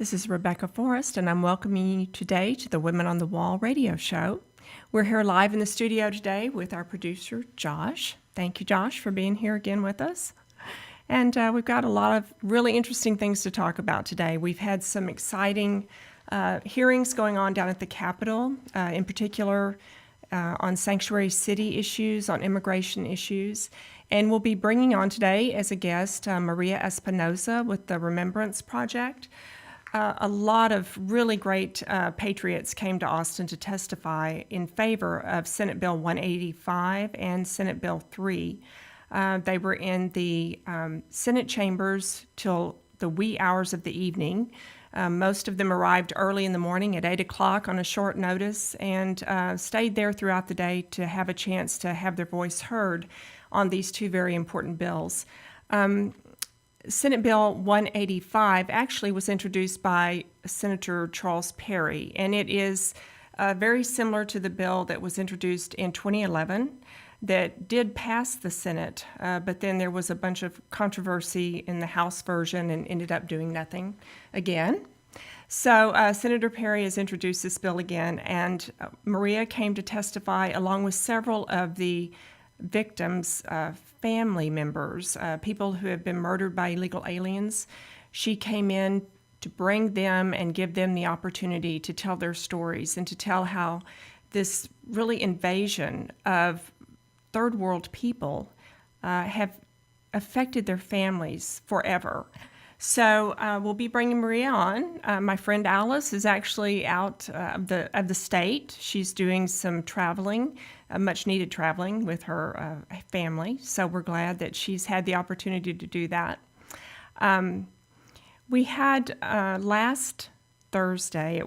This is Rebecca Forrest, and I'm welcoming you today to the Women on the Wall radio show. We're here live in the studio today with our producer, Josh. Thank you, Josh, for being here again with us. And we've got a lot of really interesting things to talk about today. We've had some exciting hearings going on down at the Capitol, in particular on sanctuary city issues, on immigration issues. And we'll be bringing on today as a guest Maria Espinoza with the Remembrance Project. A lot of really great patriots came to Austin to testify in favor of Senate Bill 185 and Senate Bill 3. They were in the Senate chambers till the wee hours of the evening. Most of them arrived early in the morning at 8 o'clock on a short notice and stayed there throughout the day to have a chance to have their voice heard on these two very important bills. Senate Bill 185 actually was introduced by Senator Charles Perry, and it is very similar to the bill that was introduced in 2011 that did pass the Senate, but then there was a bunch of controversy in the House version and ended up doing nothing again. So Senator Perry has introduced this bill again, and Maria came to testify along with several of the victims, family members, people who have been murdered by illegal aliens. She came in to bring them and give them the opportunity to tell their stories and to tell how this really invasion of third world people have affected their families forever. So we'll be bringing Maria on. My friend Alice is actually out of the state. She's doing some traveling, much needed traveling with her family. So we're glad that she's had the opportunity to do that. We had last Thursday,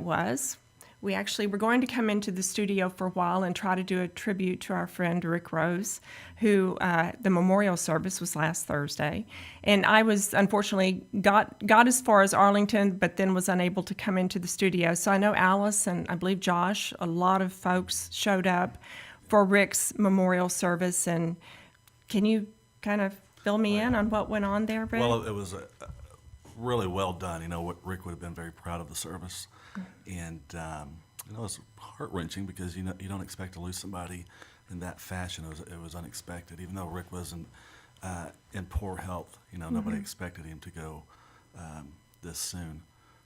we actually were going to come into the studio for a while and try to do a tribute to our friend Rick Rose, who the memorial service was last Thursday. And I was unfortunately got as far as Arlington, but then was unable to come into the studio. So I know Alice and I believe Josh, a lot of folks showed up for Rick's memorial service. And can you kind of fill me in on what went on there, Rick? Well, it was really well done. You know, what Rick would have been very proud of the service. And, you know, it's heart-wrenching because, you know, you don't expect to lose somebody in that fashion. It was unexpected. Even though Rick was in poor health, you know, nobody expected him to go this soon.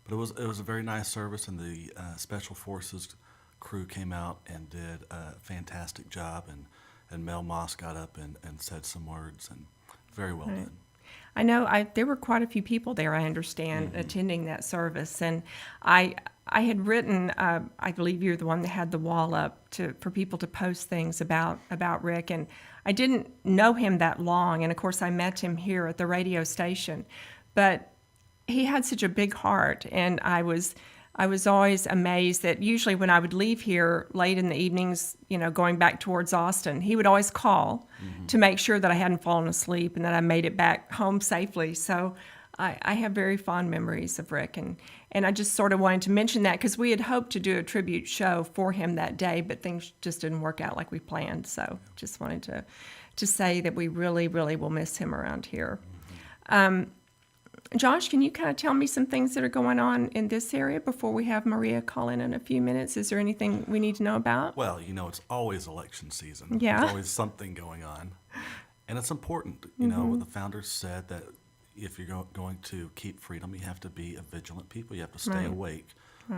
But it was a very nice service, and the Special Forces crew came out and did a fantastic job. And Mel Moss got up and said some words, and very well done. I know there were quite a few people there, I understand, attending that service. And I had written, I believe you're the one that had the wall up for people to post things about Rick. And I didn't know him that long. And of course, I met him here at the radio station. But he had such a big heart. And I was always amazed that usually when I would leave here late in the evenings, you know, going back towards Austin, he would always call to make sure that I hadn't fallen asleep and that I made it back home safely. So I have very fond memories of Rick. And I just sort of wanted to mention that because we had hoped to do a tribute show for him that day, but things just didn't work out like we planned. So just wanted to say that we really, really will miss him around here. Josh, can you kind of tell me some things that are going on in this area before we have Maria call in a few minutes? Is there anything we need to know about? Well, you know, it's always election season. Yeah. There's always something going on. And it's important. You know, the founders said that if you're going to keep freedom, you have to be a vigilant people. You have to stay awake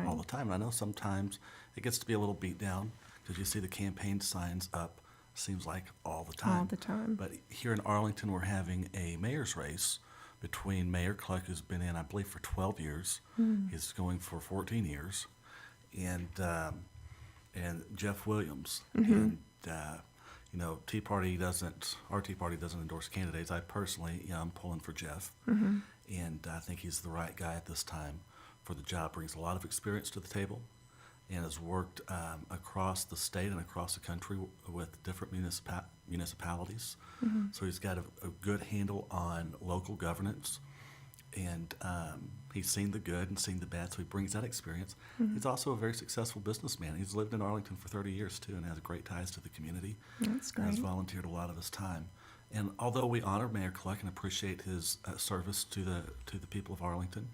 all the time. And I know sometimes it gets to be a little beat down because you see the campaign signs up, seems like all the time. All the time. But here in Arlington, we're having a mayor's race between Mayor Cluck, who's been in, I believe, for 12 years. He's going for 14 years. And Jeff Williams. And, you know, our Tea Party doesn't endorse candidates. I personally, I'm pulling for Jeff. And I think he's the right guy at this time for the job. Brings a lot of experience to the table and has worked across the state and across the country with different municipalities. So he's got a good handle on local governance, and he's seen the good and seen the bad, so he brings that experience. He's also a very successful businessman. He's lived in Arlington for 30 years, too, and has great ties to the community. That's great. And has volunteered a lot of his time. And although we honor Mayor Cluck and appreciate his service to the people of Arlington,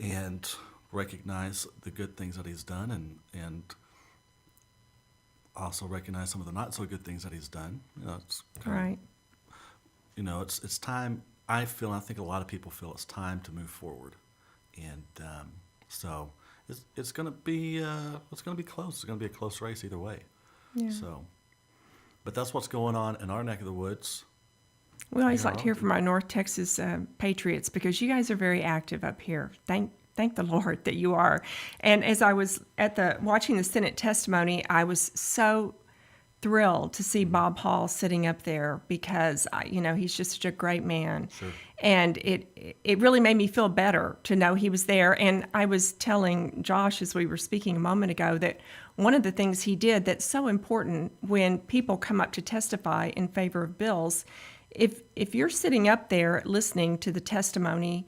and recognize the good things that he's done, and also recognize some of the not so good things that he's done. It's kind Right. it's time. I feel, and I think a lot of people feel, it's time to move forward, and so it's going to be close. It's going to be a close race either way. Yeah. So, but that's what's going on in our neck of the woods. We always Here like to are hear we. from our North Texas Patriots because you guys are very active up here. Thank the Lord that you are. And as I was watching the Senate testimony, I was so thrilled to see Bob Hall sitting up there because he's just such a great man. Sure. And it really made me feel better to know he was there. And I was telling Josh as we were speaking a moment ago that one of the things he did that's so important when people come up to testify in favor of bills, if you're sitting up there listening to the testimony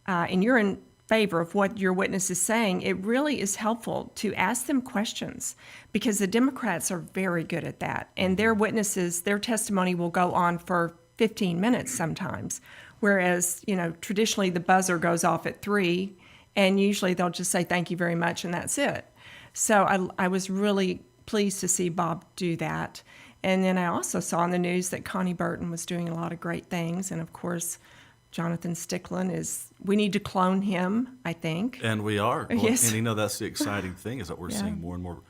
and you're in favor of what your witness is saying, it really is helpful to ask them questions because the Democrats are very good at that. And their witnesses, their testimony will go on for 15 minutes sometimes, whereas, traditionally the buzzer goes off at 3 and usually they'll just say thank you very much and that's it. So I was really pleased to see Bob do that. And then I also saw in the news that Connie Burton was doing a lot of great things. And of course, Jonathan Stickland we need to clone him, I think. And we are. Yes. And that's the exciting thing is that we're Yeah. seeing more and more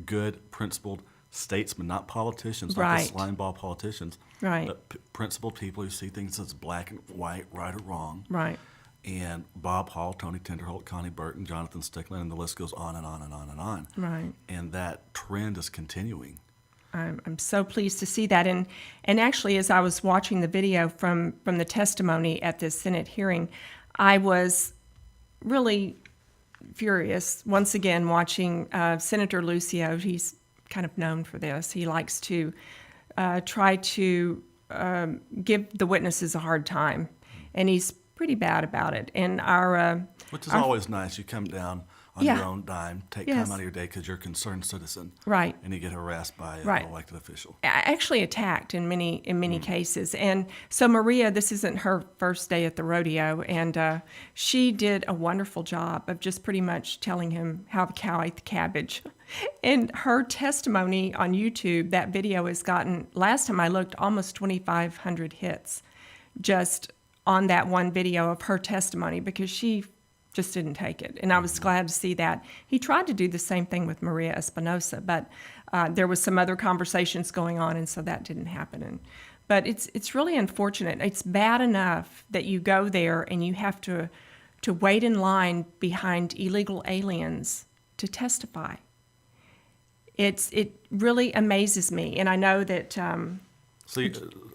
good, principled statesmen, not politicians, not Right. the slimeball politicians, Right. but principled people who see things as black and white, right or wrong. Right. And Bob Hall, Tony Tinderholt, Connie Burton, Jonathan Stickland, and the list goes on and on and on and on. Right. And that trend is continuing. I'm so pleased to see that. And actually, as I was watching the video from the testimony at the Senate hearing, I was really furious once again watching Senator Lucio. He's kind of known for this. He likes to try to give the witnesses a hard time, and he's pretty bad about it. And Which is always nice. You come down on Yeah. your own dime, take Yes. time out of your day because you're a concerned citizen, right. and you get harassed by Right. an elected official. Actually attacked in many cases. And so Maria, this isn't her first day at the rodeo, and she did a wonderful job of just pretty much telling him how the cow ate the cabbage. And her testimony on YouTube, that video has gotten, last time I looked, almost 2,500 hits just on that one video of her testimony because she just didn't take it. And I was glad to see that. He tried to do the same thing with Maria Espinoza, but there was some other conversations going on, and so that didn't happen. But it's really unfortunate. It's bad enough that you go there and you have to wait in line behind illegal aliens to testify. It really amazes me, and I know that.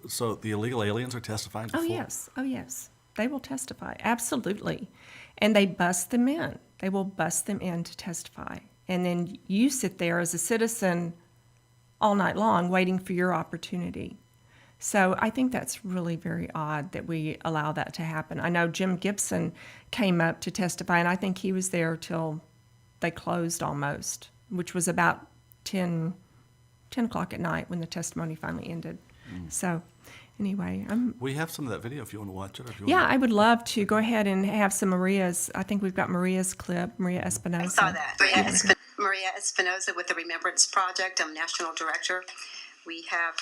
So the illegal aliens are testifying before? Oh yes, they will testify absolutely. And they bust them in. They will bust them in to testify. And then you sit there as a citizen all night long waiting for your opportunity. So I think that's really very odd that we allow that to happen. I know Jim Gibson came up to testify, and I think he was there till they closed almost, which was about 10 o'clock at night when the testimony finally ended. So anyway, We have some of that video if you want to watch it. Or if you yeah, want I would love to go ahead and have some Maria's. I think we've got Maria's clip, Maria Espinoza. I saw that. Maria Espinoza with the Remembrance Project. I'm national director. We have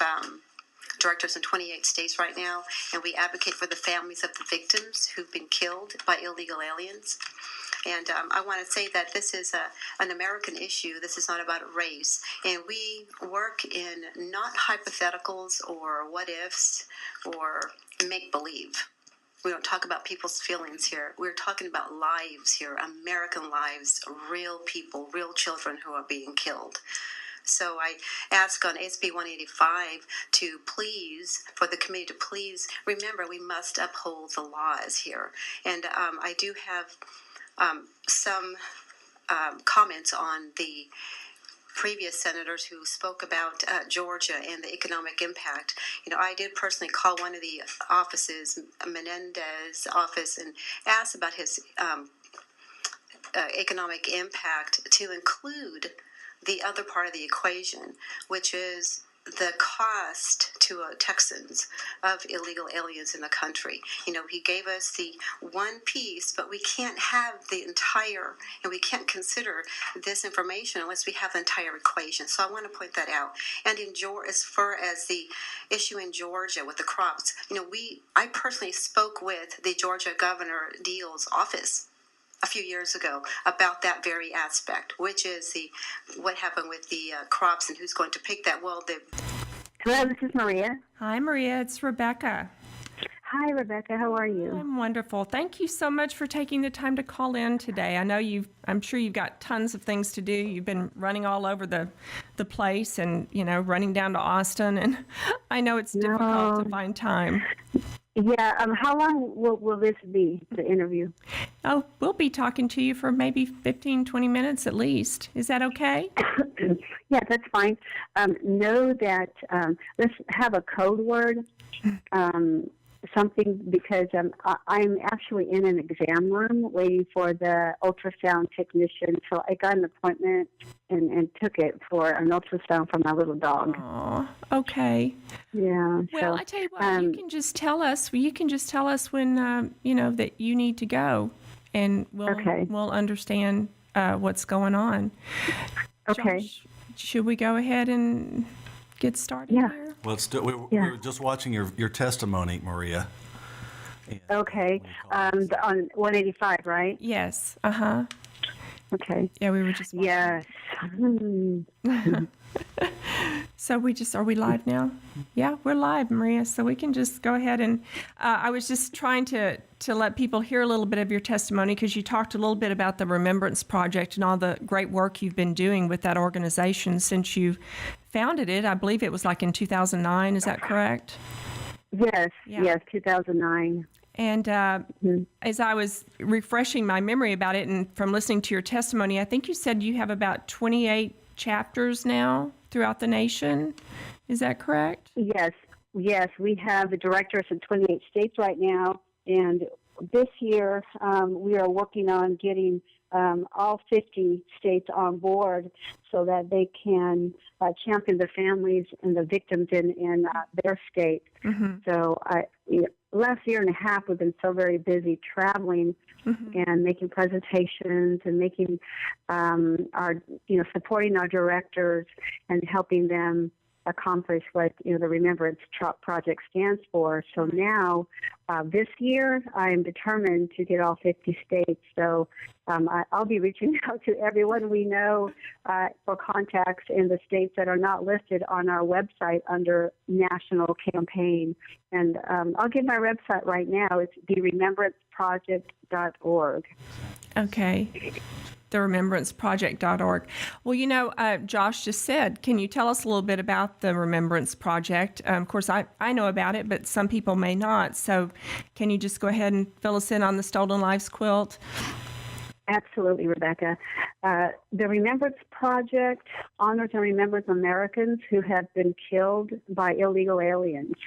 directors in 28 states right now, and we advocate for the families of the victims who've been killed by illegal aliens. And I want to say that this is an American issue. This is not about race. And we work in not hypotheticals or what ifs or make believe. We don't talk about people's feelings here. We're talking about lives here, American lives, real people, real children who are being killed. So I ask on SB 185 to please, for the committee to please remember we must uphold the laws here. And I do have some comments on the previous senators who spoke about Georgia and the economic impact. I did personally call one of the offices, Menendez's office, and asked about his economic impact to include the other part of the equation, which is the cost to Texans of illegal aliens in the country. He gave us the one piece, but we can't have the entire, and we can't consider this information unless we have the entire equation. So I want to point that out. And as far as the issue in Georgia with the crops, I personally spoke with the Georgia Governor Deal's office a few years ago about that very aspect, which is what happened with the crops and who's going to pick that. Well, Hello, this is Maria. Hi, Maria. It's Rebecca. Hi, Rebecca. How are you? I'm wonderful. Thank you so much for taking the time to call in today. I know I'm sure you've got tons of things to do. You've been running all over the place and, running down to Austin. And I know it's difficult to find time. Yeah. How long will this be, the interview? Oh, we'll be talking to you for maybe 15, 20 minutes at least. Is that okay? Yeah, that's fine. Know that let's have a code word, something, because I'm actually in an exam room waiting for the ultrasound technician. So I got an appointment and took it for an ultrasound for my little dog. Oh, okay. Yeah. Well, I tell you what, you can just tell us. You can just tell us when that you need to go, and we'll understand what's going on. Okay. Josh, should we go ahead and get started here? Well, we were just watching your testimony, Maria. And Okay. On 185, right? Yes. Uh-huh. Okay. Yeah, we were just watching. Yes. So are we live now? Yeah, we're live, Maria. So we can just go ahead and, I was just trying to let people hear a little bit of your testimony, because you talked a little bit about the Remembrance Project and all the great work you've been doing with that organization since you founded it. I believe it was like in 2009. Is that correct? Yes. Yeah. Yes. 2009. And as I was refreshing my memory about it and from listening to your testimony, I think you said you have about 28 chapters now throughout the nation. Is that correct? Yes. Yes. We have the directors in 28 states right now. And this year, we are working on getting all 50 states on board so that they can champion the families and the victims in their state. Mm-hmm. So last year and a half, we've been so very busy traveling and making presentations and making supporting our directors and helping them accomplish what the Remembrance Project stands for. So now, this year, I'm determined to get all 50 states. So I'll be reaching out to everyone we know for contacts in the states that are not listed on our website under National Campaign. And I'll give my website right now. It's theremembranceproject.org. Okay. theremembranceproject.org. Well, Josh just said, can you tell us a little bit about the Remembrance Project? Of course, I know about it, but some people may not. So can you just go ahead and fill us in on the Stolen Lives Quilt? Absolutely, Rebecca. The Remembrance Project honors and remembers Americans who have been killed by illegal aliens.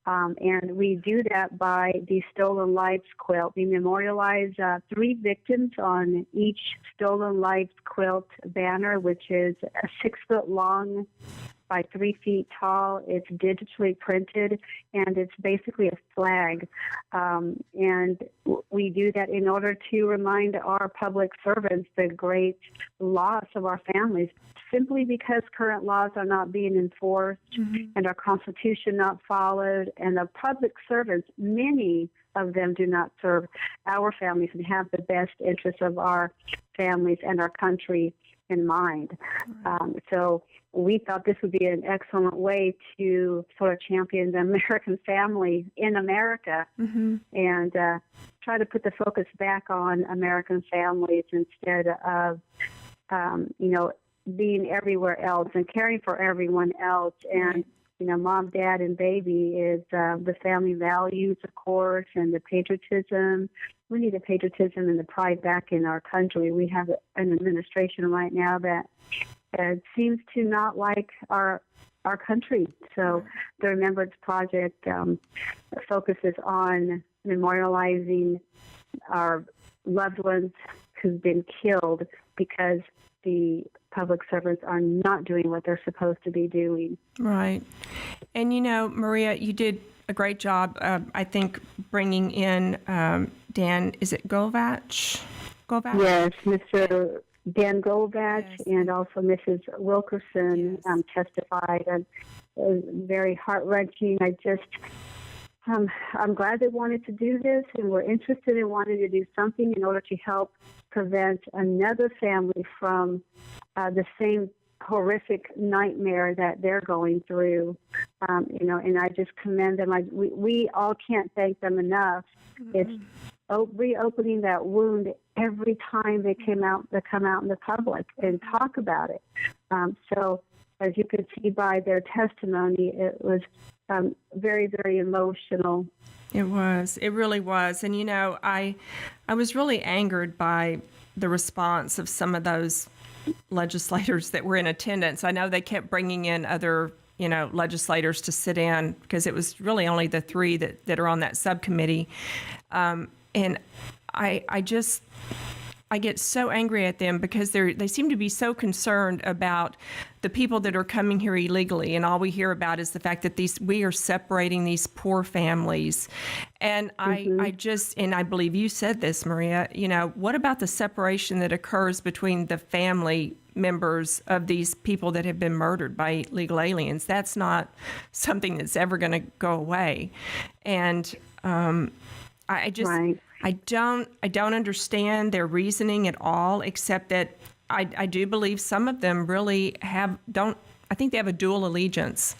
And we do that by the Stolen Lives Quilt. We memorialize 3 victims on each Stolen Lives Quilt banner, which is a 6-foot long by 3 feet tall. It's digitally printed, and it's basically a flag. And we do that in order to remind our public servants the great loss of our families, simply because current laws are not being enforced and our Constitution not followed, and the public servants, many of them do not serve our families and have the best interests of our families and our country in mind. So we thought this would be an excellent way to sort of champion the American family in America and try to put the focus back on American families instead of, being everywhere else and caring for everyone else. And, mom, dad, and baby is the family values, of course, and the patriotism. We need the patriotism and the pride back in our country. We have an administration right now that seems to not like our country. So the Remembrance Project focuses on memorializing our loved ones who've been killed because the public servants are not doing what they're supposed to be doing. Right. And, Maria, you did a great job, I think, bringing in Dan, is it Govach? Yes, Mr. Dan Govach, Yes. and also Mrs. Wilkerson Yes. testified. And it was very heart-wrenching. I'm glad they wanted to do this, and we're interested in wanting to do something in order to help prevent another family from the same horrific nightmare that they're going through. And I just commend them. We all can't thank them enough. Mm-hmm. It's reopening that wound every time they come out in the public and talk about it. So as you could see by their testimony, it was very, very emotional. It was. It really was. And, I was really angered by the response of some of those legislators that were in attendance. I know they kept bringing in other, legislators to sit in because it was really only the three that are on that subcommittee. And I get so angry at them because they seem to be so concerned about the people that are coming here illegally, and all we hear about is the fact that we are separating these poor families. And I believe you said this, Maria, what about the separation that occurs between the family members of these people that have been murdered by illegal aliens? That's not something that's ever going to go away. And I don't understand their reasoning at all, except that I do believe some of them really I think they have a dual allegiance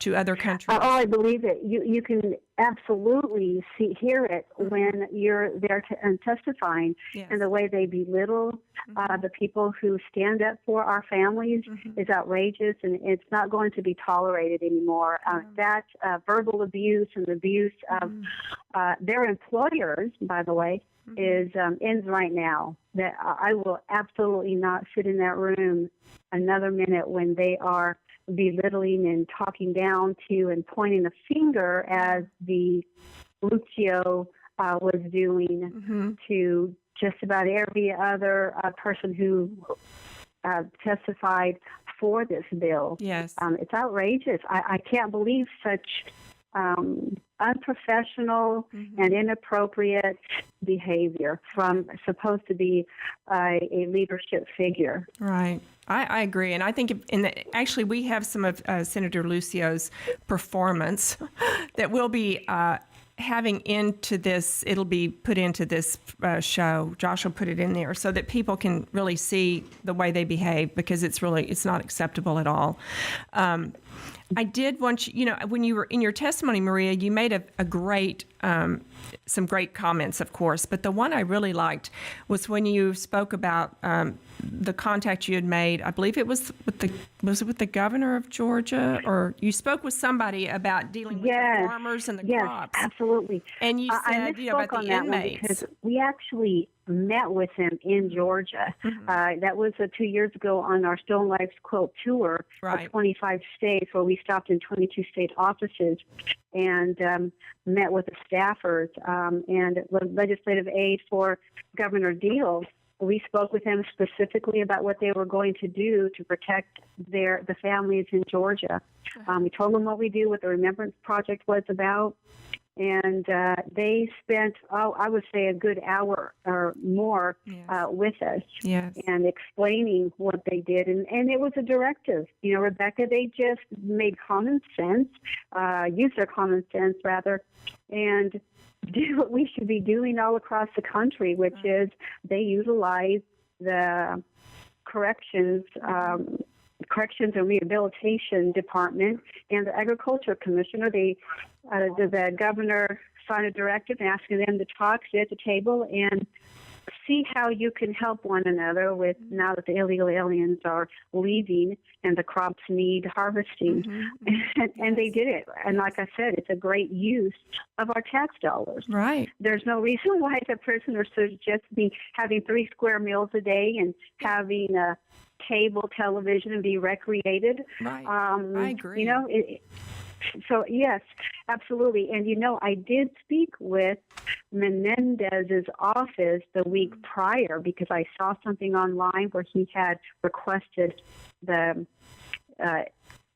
to other countries. Oh, I believe it. You can absolutely hear it when you're there testifying, Yes. and the way they belittle the people who stand up for our families is outrageous, and it's not going to be tolerated anymore. That verbal abuse and abuse of their employers, by the way, ends right now. That I will absolutely not sit in that room another minute when they are belittling and talking down to and pointing a finger, as the Lucio was doing to just about every other person who testified for this bill. Yes. It's outrageous. I can't believe such unprofessional and inappropriate behavior from supposed to be a leadership figure. Right. I agree. And I think actually we have some of Senator Lucio's performance that will be having into this. It'll be put into this show. Josh will put it in there so that people can really see the way they behave, because it's not acceptable at all. I did want you, when you were in your testimony, Maria, you made a great, some great comments, of course, but the one I really liked was when you spoke about the contact you had made. I believe it was with the governor of Georgia, or you spoke with somebody about dealing with the farmers and the crops. Yes, absolutely. And you said, I misspoke about the on that inmates. one because we actually met with him in Georgia. That was 2 years ago on our Stone Lives Quilt tour Right. of 25 states, where we stopped in 22 state offices and met with the staffers and legislative aid for Governor Deal. We spoke with them specifically about what they were going to do to protect the families in Georgia. We told them what we do, what the Remembrance Project was about. And they spent, I would say, a good hour or more with us and explaining what they did. And it was a directive. Rebecca, they just made common sense, used their common sense, rather, and did what we should be doing all across the country, which is they utilize the corrections and Rehabilitation Department and the Agriculture Commissioner. The governor signed a directive asking them to talk, sit at the table, and see how you can help one another with now that the illegal aliens are leaving and the crops need harvesting. And they did it. And like I said, it's a great use of our tax dollars. Right. There's no reason why the prisoners should just be having 3 square meals a day and having a cable television and be recreated. Right. I agree. So yes, absolutely. And I did speak with Menendez's office the week prior because I saw something online where he had requested the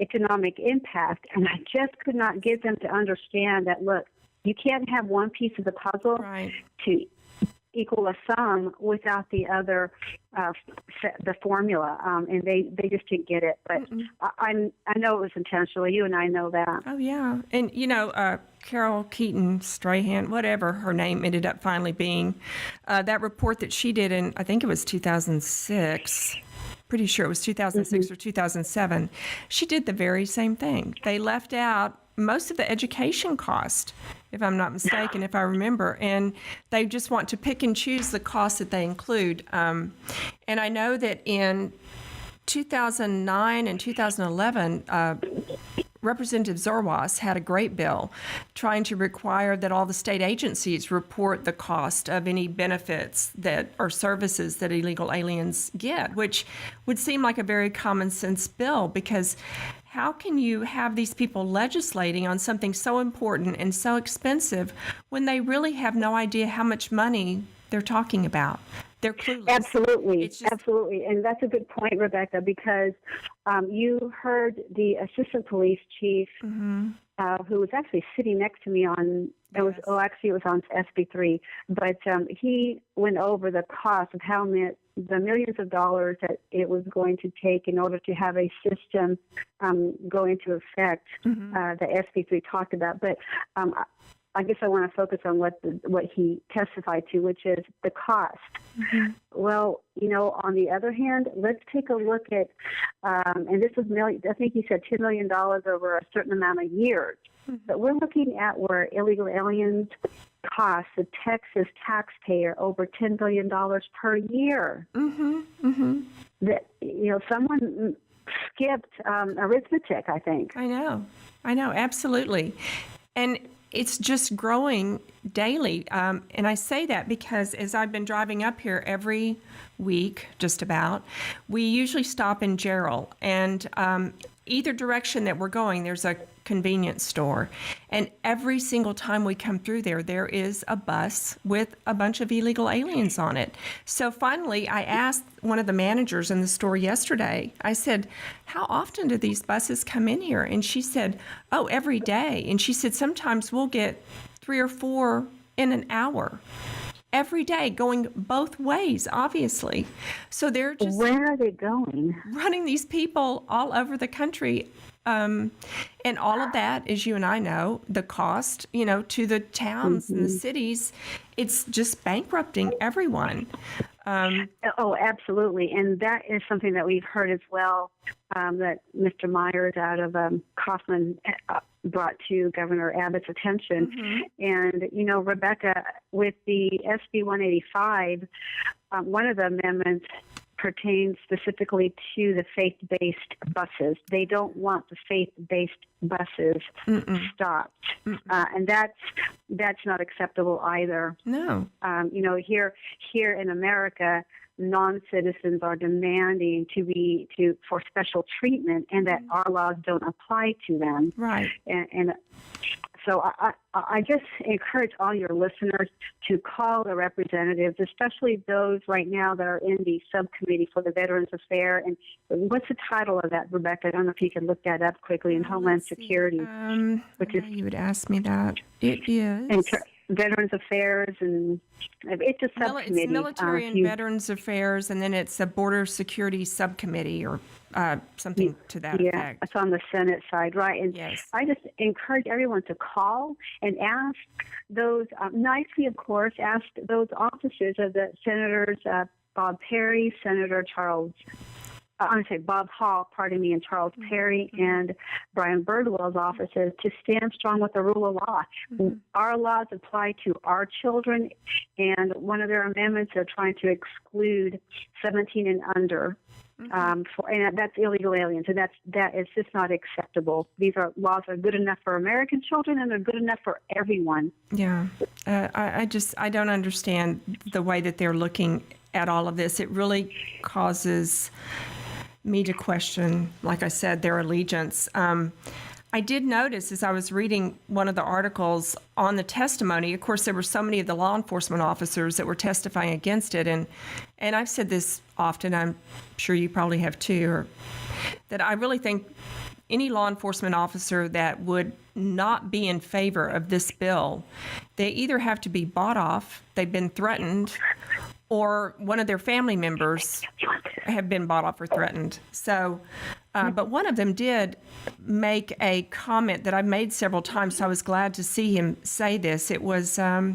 economic impact, and I just could not get them to understand that, look, you can't have one piece of the puzzle to equal a sum without the other, the formula, and they just didn't get it. But I know it was intentional. You and I know that. Oh, yeah. And, Carol Keaton Strahan, whatever her name ended up finally being, that report that she did in, I think it was 2006, pretty sure it was 2006 or 2007, she did the very same thing. They left out most of the education cost, if I'm not mistaken, if I remember, and they just want to pick and choose the costs that they include. And I know that in 2009 and 2011, Representative Zorwas had a great bill trying to require that all the state agencies report the cost of any benefits that or services that illegal aliens get, which would seem like a very common sense bill, because how can you have these people legislating on something so important and so expensive when they really have no idea how much money they're talking about? They're clueless. Absolutely, absolutely. And that's a good point, Rebecca, because you heard the assistant police chief, who was actually sitting next to me on, it was on SB3, but he went over the cost of how much, the millions of dollars that it was going to take in order to have a system go into effect that SB3 talked about. But I guess I want to focus on what he testified to, which is the cost. Well, on the other hand, let's take a look at, and this was I think he said $2 million over a certain amount of years. But we're looking at where illegal aliens cost the Texas taxpayer over $10 billion per year. That someone skipped arithmetic, I think. I know, absolutely. And it's just growing daily. And I say that because as I've been driving up here every week, just about, we usually stop in Gerald. And either direction that we're going, there's a convenience store. And every single time we come through there is a bus with a bunch of illegal aliens on it. So finally, I asked one of the managers in the store yesterday, I said, how often do these buses come in here? And she said, oh, every day. And she said, sometimes we'll get 3 or 4 in an hour. Every day, going both ways, obviously. So they're just... Where are they going? Running these people all over the country. And all of that, as you and I know, the cost, to the towns and the cities, it's just bankrupting everyone. Oh, absolutely. And that is something that we've heard as well, that Mr. Myers out of Kaufman brought to Governor Abbott's attention. And, Rebecca, with the SB 185, one of the amendments pertains specifically to the faith-based buses. They don't want the faith-based buses stopped, and that's not acceptable either. No. Here in America, non-citizens are demanding for special treatment, and that our laws don't apply to them. Right. And so I just encourage all your listeners to call the representatives, especially those right now that are in the subcommittee for the Veterans Affairs. And what's the title of that, Rebecca? I don't know if you can look that up quickly in Homeland Security. Which is, you would ask me that. It is. Veterans Affairs, and it's a subcommittee. It's Military and Veterans Affairs, and then it's a Border Security Subcommittee or something to that effect. Yeah, it's on the Senate side, right? And yes. I just encourage everyone to call and ask those, nicely, of course, ask those officers of the Senators Bob Perry, Senator Charles Bob Hall, and Charles Perry and Brian Birdwell's offices to stand strong with the rule of law. Our laws apply to our children, and one of their amendments are trying to exclude 17 and under. And that's illegal aliens, and that is just not acceptable. These laws are good enough for American children, and they're good enough for everyone. Yeah, I don't understand the way that they're looking at all of this. It really causes me to question, like I said, their allegiance. I did notice as I was reading one of the articles on the testimony, of course, there were so many of the law enforcement officers that were testifying against it. And I've said this often, I'm sure you probably have too, that I really think any law enforcement officer that would not be in favor of this bill, they either have to be bought off, they've been threatened, or one of their family members have been bought off or threatened. So, but one of them did make a comment that I've made several times, so I was glad to see him say this. It was, I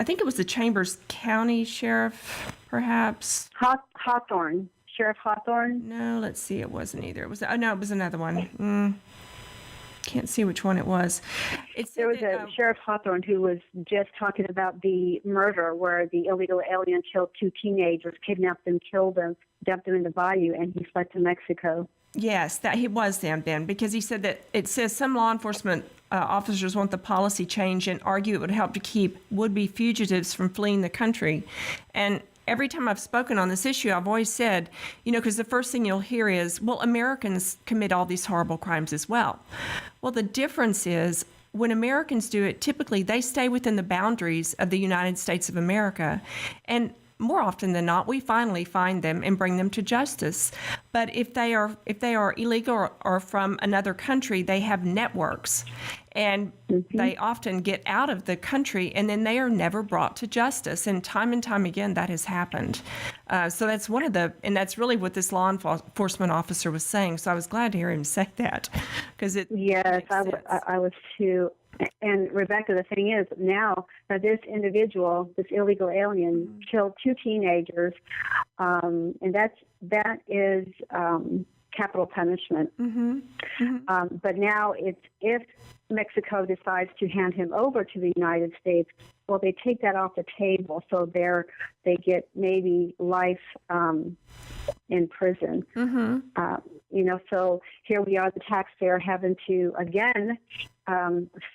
think it was the Chambers County Sheriff, perhaps. Hawthorne. Sheriff Hawthorne? No, let's see, it wasn't either. It was, oh no, it was another one. Can't see which one it was. There was a Sheriff Hawthorne who was just talking about the murder where the illegal alien killed 2 teenagers, kidnapped them, killed them, dumped them in the bayou, and he fled to Mexico. Yes, that he was them then, because he said that it says some law enforcement officers want the policy change and argue it would help to keep would-be fugitives from fleeing the country. And every time I've spoken on this issue, I've always said, because the first thing you'll hear is, well, Americans commit all these horrible crimes as well. Well, the difference is when Americans do it, typically they stay within the boundaries of the United States of America. And more often than not, we finally find them and bring them to justice. But if they are illegal or from another country, they have networks. And they often get out of the country and then they are never brought to justice. And time again, that has happened. So that's and that's really what this law enforcement officer was saying. So I was glad to hear him say that. Yes, I was too. And Rebecca, the thing is, now this individual, this illegal alien, killed 2 teenagers, and that is capital punishment. But now if Mexico decides to hand him over to the United States, well, they take that off the table, so they get maybe life in prison. So here we are, the taxpayer, having to again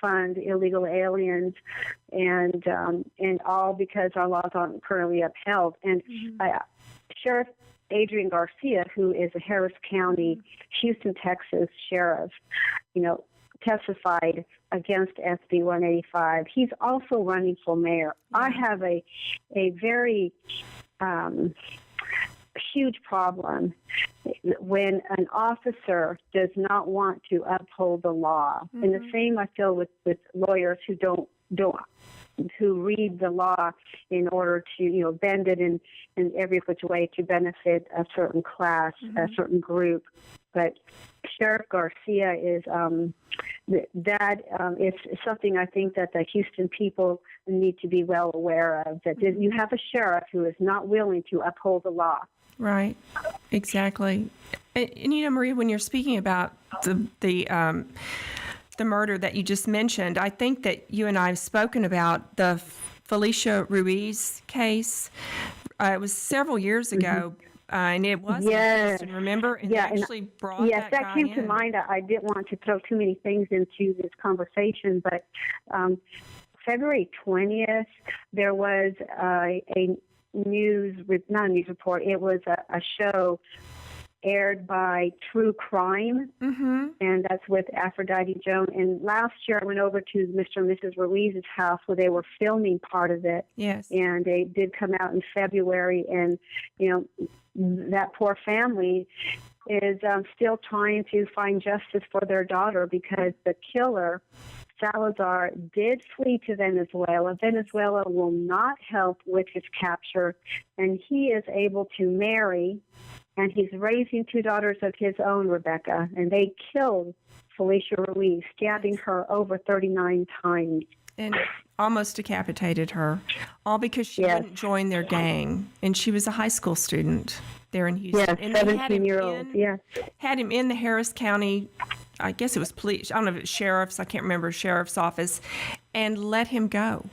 fund illegal aliens, and all because our laws aren't currently upheld. And Sheriff Adrian Garcia, who is a Harris County, Houston, Texas sheriff, testified against SB 185. He's also running for mayor. I have a very huge problem when an officer does not want to uphold the law. And the same I feel with lawyers who who read the law in order to bend it in every which way to benefit a certain class, a certain group. But Sheriff Garcia is is something I think that the Houston people need to be well aware of, that you have a sheriff who is not willing to uphold the law. Right, exactly. And Maria, when you're speaking about the murder that you just mentioned, I think that you and I have spoken about the Felicia Ruiz case. It was several years ago, and it was in Houston, remember? And they actually brought that guy came in. to mind. I didn't want to throw too many things into this conversation, but February 20th, there was not a news report. It was a show aired by True Crime, and that's with Aphrodite Joan. And last year I went over to Mr. and Mrs. Ruiz's house where they were filming part of it. Yes. And they did come out in February, and, that poor family is still trying to find justice for their daughter, because the killer, Salazar, did flee to Venezuela. Venezuela will not help with his capture, and he is able to marry, and he's raising 2 daughters of his own, Rebecca, and they killed Felicia Ruiz, stabbing her over 39 times. And almost decapitated her, all because she wouldn't join their gang. And she was a high school student there in Houston. Yes, and 17-year-old, had him in the Harris County, I guess it was police, I don't know if it was sheriff's, I can't remember, sheriff's office, and let him go.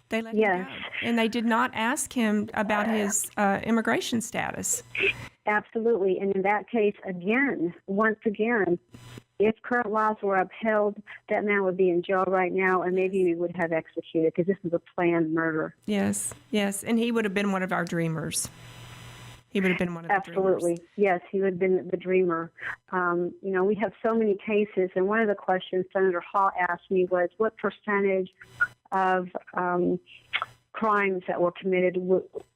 They let him go. And they did not ask him about his immigration status. Absolutely. And in that case, once again, if current laws were upheld, that man would be in jail right now, and maybe we would have executed, because this is a planned murder. Yes. And he would have been one of our dreamers. He would have been one of the Absolutely. dreamers. Yes, he would have been the dreamer. We have so many cases, and one of the questions Senator Hall asked me was, what percentage of crimes that were committed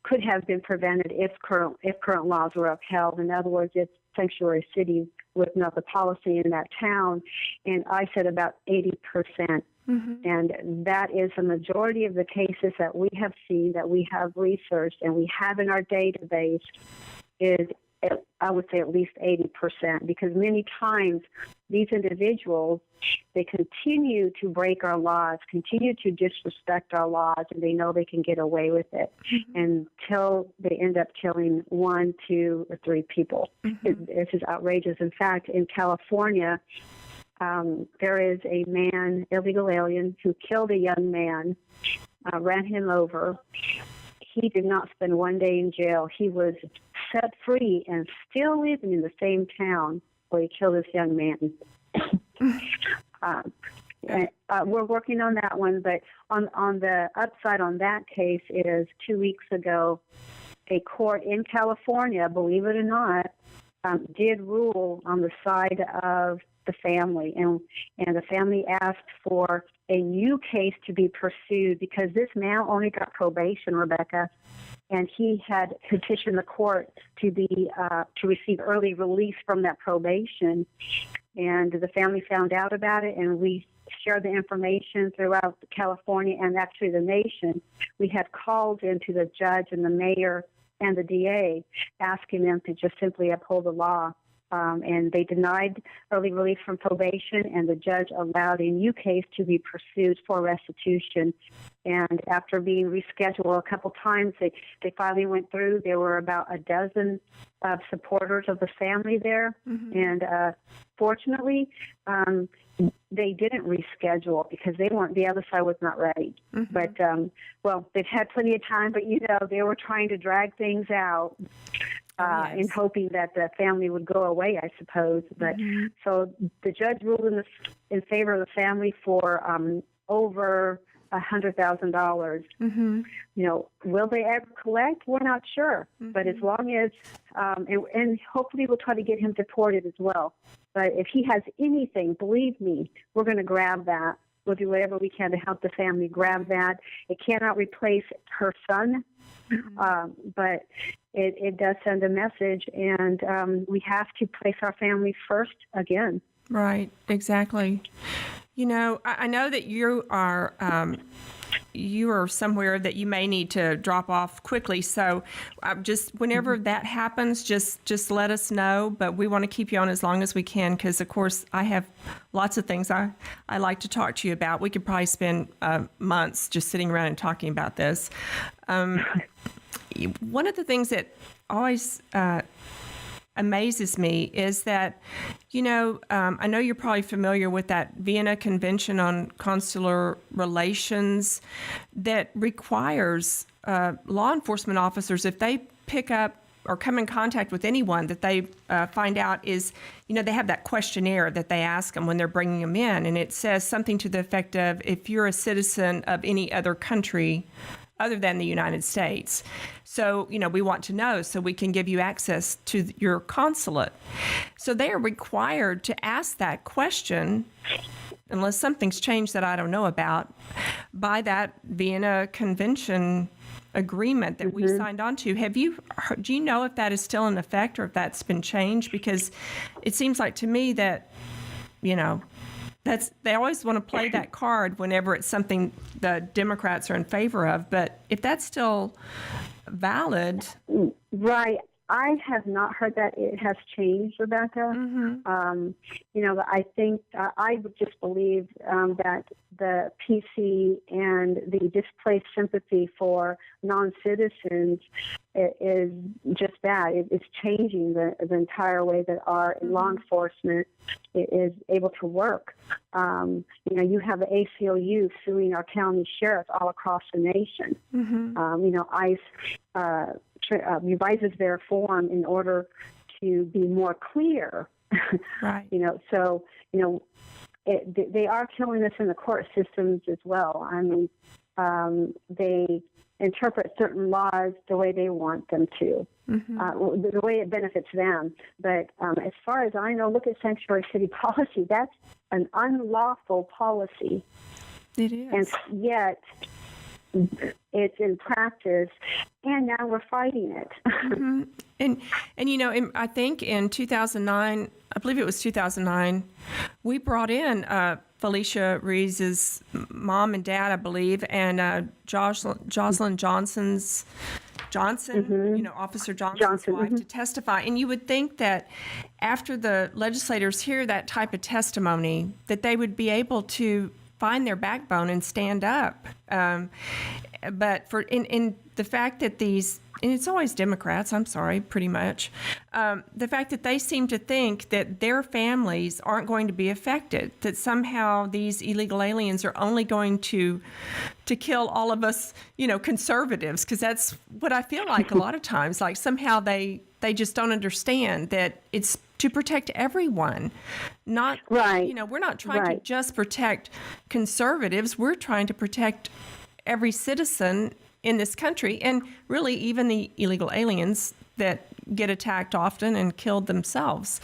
could have been prevented if current laws were upheld? In other words, if Sanctuary City was not the policy in that town, and I said about 80%. And that is the majority of the cases that we have seen, that we have researched, and we have in our database is, I would say, at least 80%, because many times these individuals, they continue to break our laws, continue to disrespect our laws, and they know they can get away with it until they end up killing 1, 2, or 3 people. This is outrageous. In fact, in California, there is a man, illegal alien, who killed a young man, ran him over. He did not spend one day in jail. He was set free and still living in the same town where he killed this young man. We're working on that one, but on the upside on that case is 2 weeks ago, a court in California, believe it or not, did rule on the side of the family, and the family asked for a new case to be pursued because this man only got probation, Rebecca, and he had petitioned the court to receive early release from that probation. And the family found out about it, and we shared the information throughout California and actually the nation. We had calls into the judge and the mayor and the DA asking them to just simply uphold the law. And they denied early release from probation, and the judge allowed a new case to be pursued for restitution. And after being rescheduled a couple times, they finally went through. There were about a dozen supporters of the family there, and fortunately, they didn't reschedule because the other side was not ready. But, they've had plenty of time, but, they were trying to drag things out. In hoping that the family would go away, I suppose. But so the judge ruled in favor of the family for over $100,000. Will they ever collect? We're not sure. But as long as, and hopefully we'll try to get him deported as well. But if he has anything, believe me, we're going to grab that. We'll do whatever we can to help the family grab that. It cannot replace her son. But it does send a message, and we have to place our family first again. Right, exactly. I know that you are somewhere that you may need to drop off quickly. So just whenever that happens, just let us know. But we want to keep you on as long as we can because, of course, I have lots of things I like to talk to you about. We could probably spend months just sitting around and talking about this. One of the things that always amazes me is that, I know you're probably familiar with that Vienna Convention on Consular Relations that requires law enforcement officers, if they pick up or come in contact with anyone that they find out is, they have that questionnaire that they ask them when they're bringing them in. And it says something to the effect of, if you're a citizen of any other country other than the United States. So, we want to know so we can give you access to your consulate. So they are required to ask that question, unless something's changed that I don't know about, by that Vienna Convention agreement that we signed on to. Do you know if that is still in effect or if that's been changed? Because it seems like to me that, they always want to play that card whenever it's something the Democrats are in favor of. But if that's still valid. Right. I have not heard that it has changed, Rebecca. I think I would just believe that the PC and the displaced sympathy for non-citizens is just that. It's changing the entire way that our law enforcement is able to work. You have the ACLU suing our county sheriffs all across the nation. ICE revises their form in order to be more clear. Right. They are killing us in the court systems as well. I mean, interpret certain laws the way they want them to, the way it benefits them. But as far as I know, look at sanctuary city policy. That's an unlawful policy. It is. And yet it's in practice, and now we're fighting it. And I think in 2009, I believe it was 2009, we brought in Felicia Rees's mom and dad, I believe, and Jocelyn Johnson, Officer Johnson's wife, to testify. And you would think that after the legislators hear that type of testimony, that they would be able to find their backbone and stand up. But in the fact that these, and it's always Democrats, I'm sorry, pretty much, the fact that they seem to think that their families aren't going to be affected, that somehow these illegal aliens are only going to kill all of us, conservatives, because that's what I feel like a lot of times. Like somehow they just don't understand that it's to protect everyone. Not right. We're not trying to just protect conservatives. We're trying to protect every citizen in this country, and really even the illegal aliens that get attacked often and killed themselves.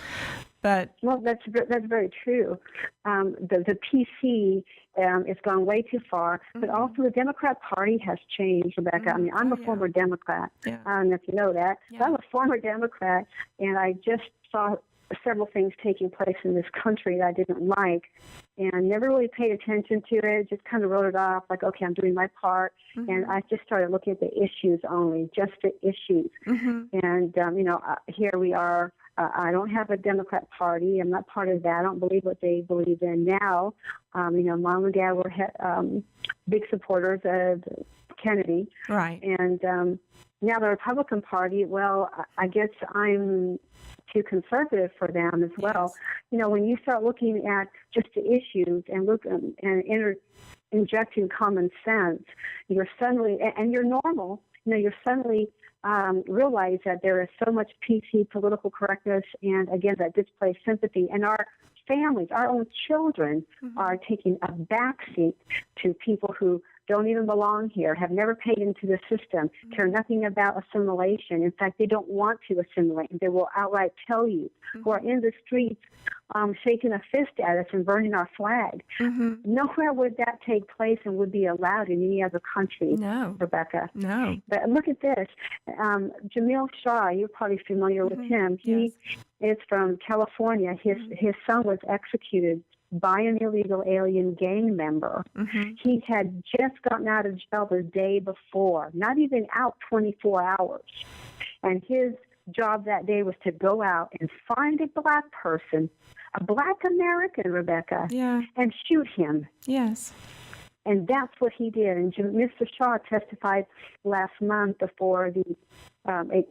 But that's very true. The PC has gone way too far, but also the Democrat Party has changed, Rebecca. I mean, I'm a former Democrat. Yeah. I don't know if you know that. Yeah. But I'm a former Democrat, and I just saw several things taking place in this country that I didn't like, and never really paid attention to it, just kind of wrote it off, like, okay, I'm doing my part, and I just started looking at the issues only, just the issues. And, here we are. I don't have a Democrat Party. I'm not part of that. I don't believe what they believe in now. Mom and Dad were big supporters of Kennedy. Right. And now the Republican Party, well, I guess I'm too conservative for them as well. Yes. When you start looking at just the issues and injecting common sense, you're suddenly, and you're normal, you're suddenly realize that there is so much PC political correctness, and again, that displays sympathy. And our families, our own children, are taking a backseat to people who don't even belong here, have never paid into the system, care nothing about assimilation. In fact, they don't want to assimilate. They will outright tell you, who are in the streets shaking a fist at us and burning our flag. Nowhere would that take place and would be allowed in any other country, No. Rebecca. No. But look at this. Jamil Shaw, you're probably familiar with him. He is from California. His son was executed by an illegal alien gang member. He had just gotten out of jail the day before, not even out 24 hours. And his job that day was to go out and find a black person, a black American, Rebecca, and shoot him. Yes. And that's what he did. And Mr. Shaw testified last month before the, I'm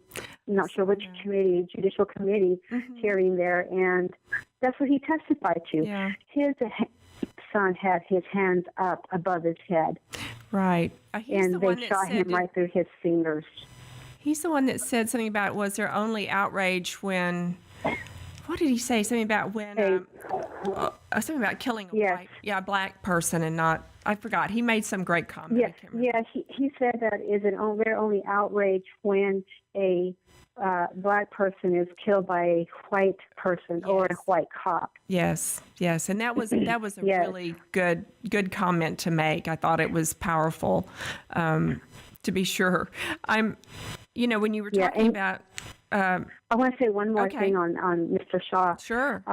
not sure which committee, judicial committee hearing there, and that's what he testified to. Yeah. His son had his hands up above his head. Right. And they shot him right through his fingers. He's the one that said something about, was there only outrage when, what did he say? Something about when, something about killing a black person and not, I forgot. He made some great comment. He said that they're only outraged when a black person is killed by a white person or a white cop. Yes, and that was a really good comment to make. I thought it was powerful, to be sure. When you were talking about. I want to say one more thing on Mr. Shaw. Sure.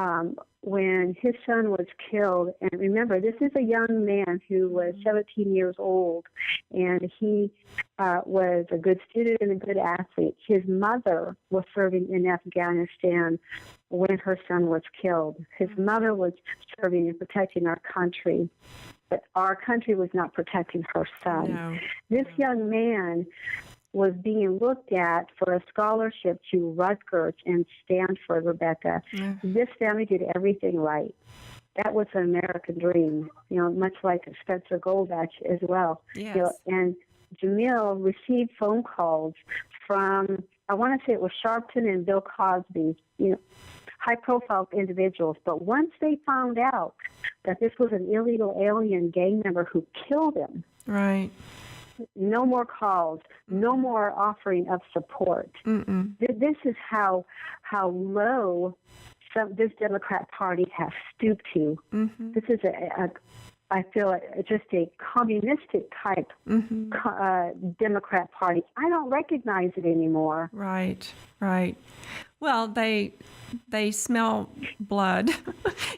When his son was killed, and remember, this is a young man who was 17 years old, and he was a good student and a good athlete. His mother was serving in Afghanistan when her son was killed. His mother was serving and protecting our country, but our country was not protecting her son. No. This young man was being looked at for a scholarship to Rutgers and Stanford, Rebecca. This family did everything right. That was an American dream, much like Spencer Goldbatch as well. Yes. And Jamil received phone calls from, I want to say it was Sharpton and Bill Cosby, high-profile individuals. But once they found out that this was an illegal alien gang member who killed him, right. no more calls, no more offering of support. This is how low this Democrat Party has stooped to. This is I feel just a communistic type Democrat Party. I don't recognize it anymore. Right. Well, they smell blood.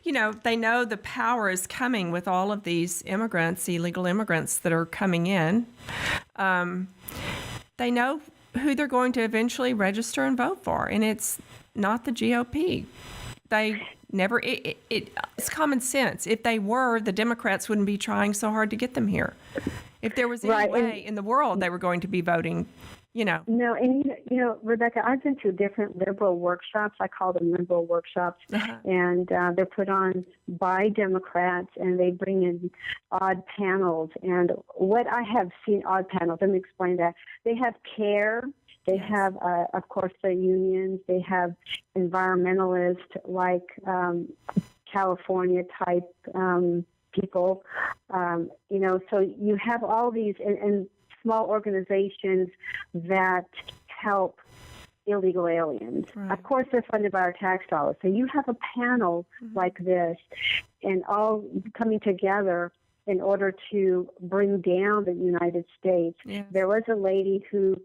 They know the power is coming with all of these immigrants, illegal immigrants that are coming in. They know who they're going to eventually register and vote for, and it's not the GOP. They never. It's common sense. If they were, the Democrats wouldn't be trying so hard to get them here. If there was any way in the world they were going to be voting, No, and Rebecca, I've been to different liberal workshops. I call them liberal workshops, and they're put on by Democrats, and they bring in odd panels. And what I have seen, odd panels. Let me explain that. They have CARE. They have, of course, the unions. They have environmentalists like California type people. So you have all these and small organizations that help illegal aliens. Right. Of course, they're funded by our tax dollars. So you have a panel like this and all coming together in order to bring down the United States. Yes. There was a lady who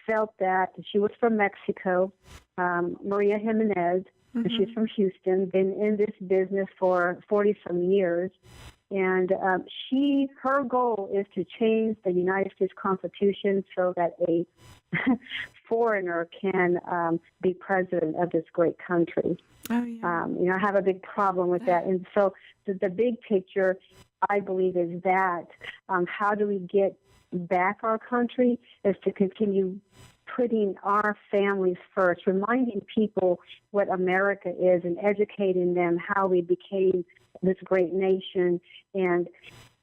felt that she was from Mexico, Maria Jimenez, and she's from Houston, been in this business for 40-some years. And her goal is to change the United States Constitution so that a foreigner can be president of this great country. Oh, yeah. I have a big problem with that. And so the big picture, I believe, is that how do we get back our country is to continue putting our families first, reminding people what America is and educating them how we became this great nation and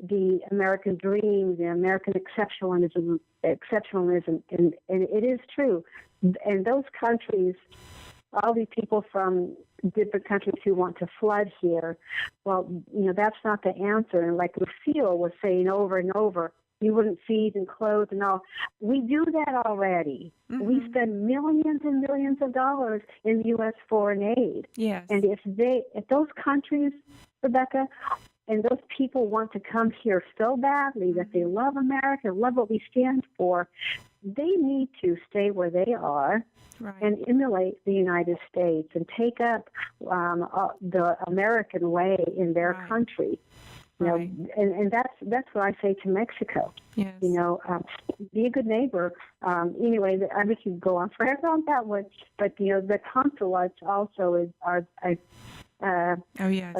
the American dream, the American exceptionalism, and it is true. And those countries, all these people from different countries who want to flood here, well, that's not the answer. And like Lucille was saying over and over, you wouldn't feed and clothe and all. We do that already. We spend millions and millions of dollars in U.S. foreign aid. Yes. And if those countries, Rebecca, and those people want to come here so badly that they love America, love what we stand for, they need to stay where they are and emulate the United States and take up the American way in their country. And that's what I say to Mexico. Yes. Be a good neighbor. Anyway, we could go on forever on that one. But the consulates also are a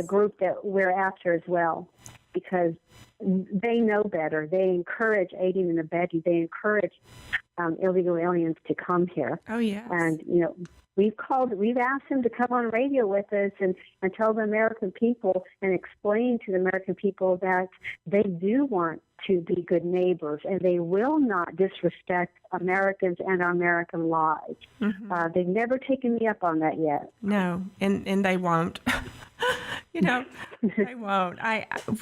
group that we're after as well, because they know better. They encourage aiding and abetting. They encourage illegal aliens to come here. Oh, yes. And we've asked them to come on radio with us and tell the American people and explain to the American people that they do want to be good neighbors and they will not disrespect Americans and our American lives. They've never taken me up on that yet. No, and they won't. They won't.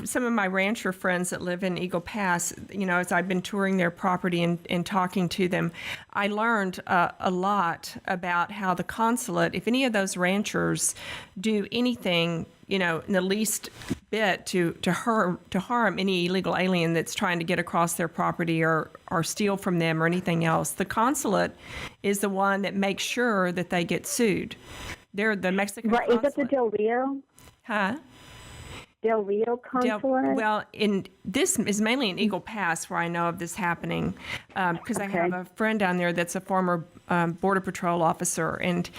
Some of my rancher friends that live in Eagle Pass, as I've been touring their property and talking to them, I learned a lot about how the consulate, if any of those ranchers do anything, in the least bit to harm any illegal alien that's trying to get across their property or steal from them or anything else, the consulate is the one that makes sure that they get sued. They're the Mexican consulate. Is that the Del Rio? Huh? Del Rio consulate? This is mainly in Eagle Pass where I know of this happening, because I have a friend down there that's a former Border Patrol officer, and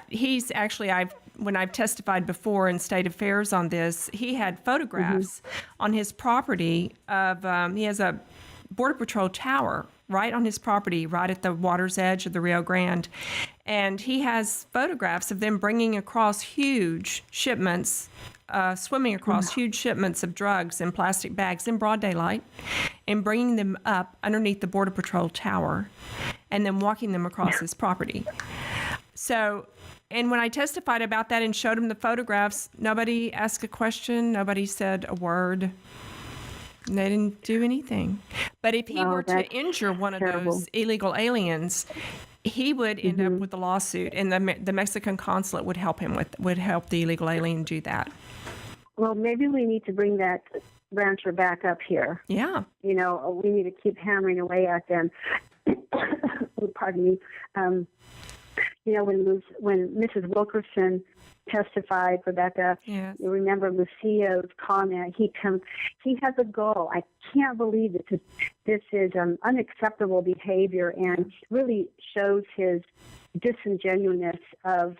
he's actually, when I've testified before in state affairs on this, he had photographs on his property of, he has a Border Patrol tower right on his property, right at the water's edge of the Rio Grande. And he has photographs of them bringing across huge shipments, swimming across huge shipments of drugs in plastic bags in broad daylight and bringing them up underneath the Border Patrol tower and then walking them across his property. So, and when I testified about that and showed him the photographs, nobody asked a question, nobody said a word. And they didn't do anything. But if he Oh, were to that's injure one of terrible. those illegal aliens, he would end up with a lawsuit, and the Mexican consulate would help the illegal alien do that. Well, maybe we need to bring that rancher back up here. Yeah. We need to keep hammering away at them. Pardon me. When Mrs. Wilkerson testified, Rebecca, Yes. you remember Lucio's comment. He has a goal. I can't believe this is unacceptable behavior, and really shows his disingenuousness of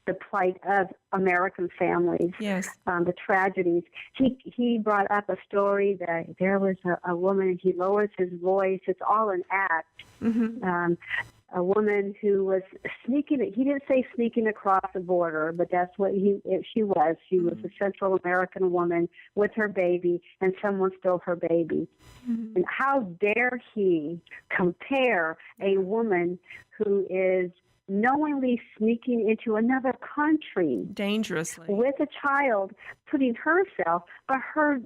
the plight of American families. Yes. The tragedies. He brought up a story that there was a woman. He lowers his voice. It's all an act. Mm-hmm. A woman who was sneaking. He didn't say sneaking across the border, but that's what she was. She was a Central American woman with her baby, and someone stole her baby. Mm-hmm. And how dare he compare a woman who is knowingly sneaking into another country Dangerously. with a child, putting herself or her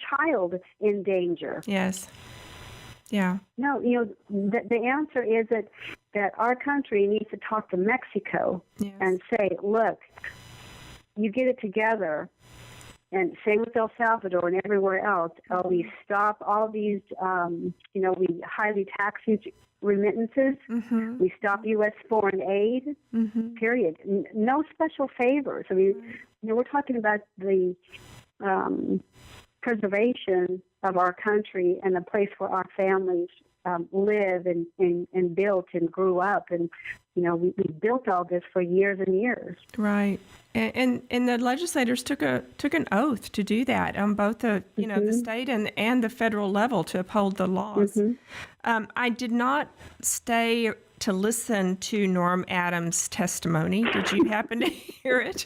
child in danger. Yes. Yeah. No, the answer is that our country needs to talk to Mexico and say, look, you get it together, and same with El Salvador and everywhere else. We stop all these, we highly tax these remittances. Mm-hmm. We stop U.S. foreign aid, period. No special favors. I mean, we're talking about the preservation of our country and the place where our families live and built and grew up. And, we built all this for years and years. Right. And the legislators took an oath to do that on both the the state and the federal level to uphold the laws. Mm-hmm. I did not stay to listen to Norm Adams' testimony. Did you happen to hear it?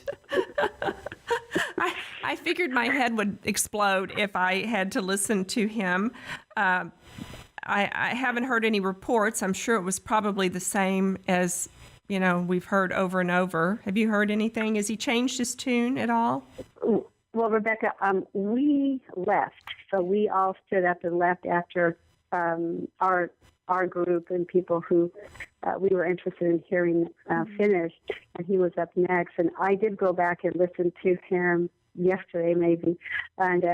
I figured my head would explode if I had to listen to him. I haven't heard any reports. I'm sure it was probably the same as, we've heard over and over. Have you heard anything? Has he changed his tune at all? Well, Rebecca, we left. So we all stood up and left after our group and people who we were interested in hearing finished. And he was up next. And I did go back and listen to him yesterday, maybe. And